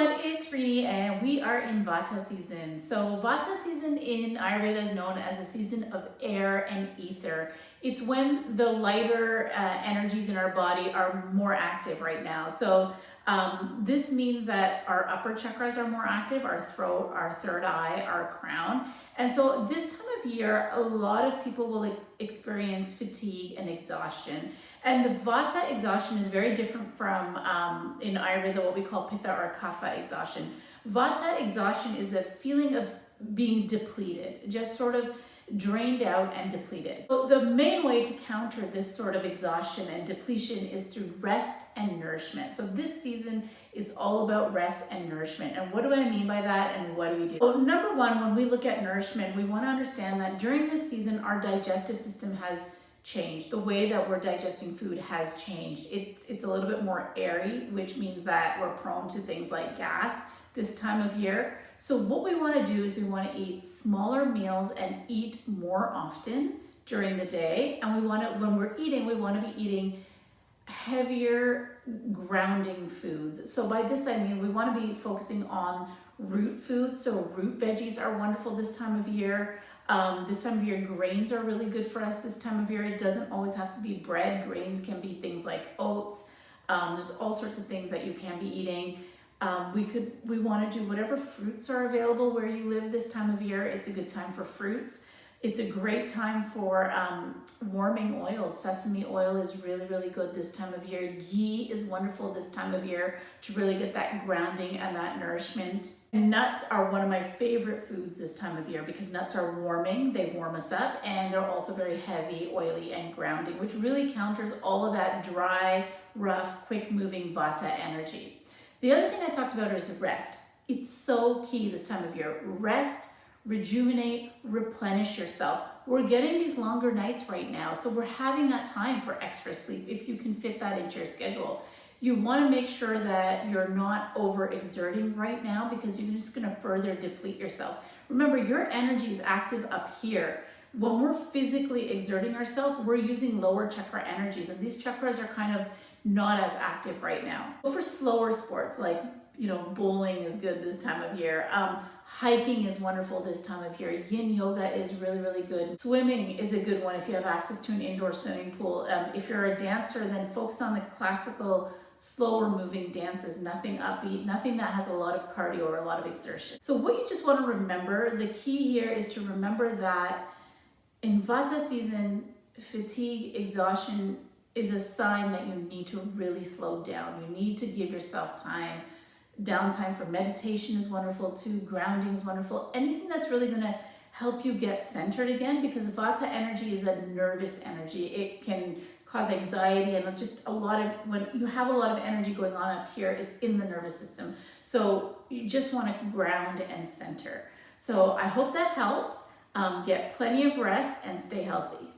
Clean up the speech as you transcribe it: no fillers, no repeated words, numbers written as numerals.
everyone, it's Reenee and we are in Vata season. So Vata season in Ayurveda is known as a season of air and ether. It's when the lighter energies in our body are more active right now. So this means that our upper chakras are more active, our throat, our third eye, our crown. And so this time of year, a lot of people will experience fatigue and exhaustion. And the Vata exhaustion is very different from, in Ayurveda, what we call Pitta or Kapha exhaustion. Vata exhaustion is the feeling of being depleted, just sort of drained out and depleted. So the main way to counter this sort of exhaustion and depletion is through rest and nourishment. So this season is all about rest and nourishment. And what do I mean by that and what do we do? So number one, when we look at nourishment, we want to understand that during this season, our digestive system has changed. The way that we're digesting food has changed. It's a little bit more airy, which means that we're prone to things like gas this time of year. So what we want to do is we want to eat smaller meals and eat more often during the day. And we want to, when we're eating, we want to be eating heavier grounding foods. So by this I mean we want to be focusing on root foods. So root veggies are wonderful this time of year. This time of year, grains are really good for us this time of year. It doesn't always have to be bread. Grains can be things like oats. There's all sorts of things that you can be eating. We want to do whatever fruits are available where you live this time of year. It's a good time for fruits. It's a great time for warming oils. Sesame oil is really, really good this time of year. Ghee is wonderful this time of year to really get that grounding and that nourishment. And nuts are one of my favorite foods this time of year because nuts are warming, they warm us up, and they're also very heavy, oily, and grounding, which really counters all of that dry, rough, quick-moving Vata energy. The other thing I talked about is rest. It's so key this time of year. Rest, rejuvenate, replenish yourself. We're getting these longer nights right now, so we're having that time for extra sleep if you can fit that into your schedule. You want to make sure that you're not overexerting right now because you're just going to further deplete yourself. Remember, your energy is active up here. When we're physically exerting ourselves, we're using lower chakra energies, and these chakras are kind of not as active right now. For slower sports like bowling is good this time of year. Hiking is wonderful this time of year. Yin yoga is really, really good. Swimming is a good one if you have access to an indoor swimming pool. If you're a dancer, then focus on the classical, slower moving dances, nothing upbeat, nothing that has a lot of cardio or a lot of exertion. So what you just want to remember, the key here is to remember that in Vata season, fatigue, exhaustion is a sign that you need to really slow down. You need to give yourself time. Downtime for meditation is wonderful too. Grounding is wonderful. Anything that's really going to help you get centered again, because Vata energy is a nervous energy. It can cause anxiety and just when you have a lot of energy going on up here, it's in the nervous system. So you just want to ground and center. So I hope that helps. Get plenty of rest and stay healthy.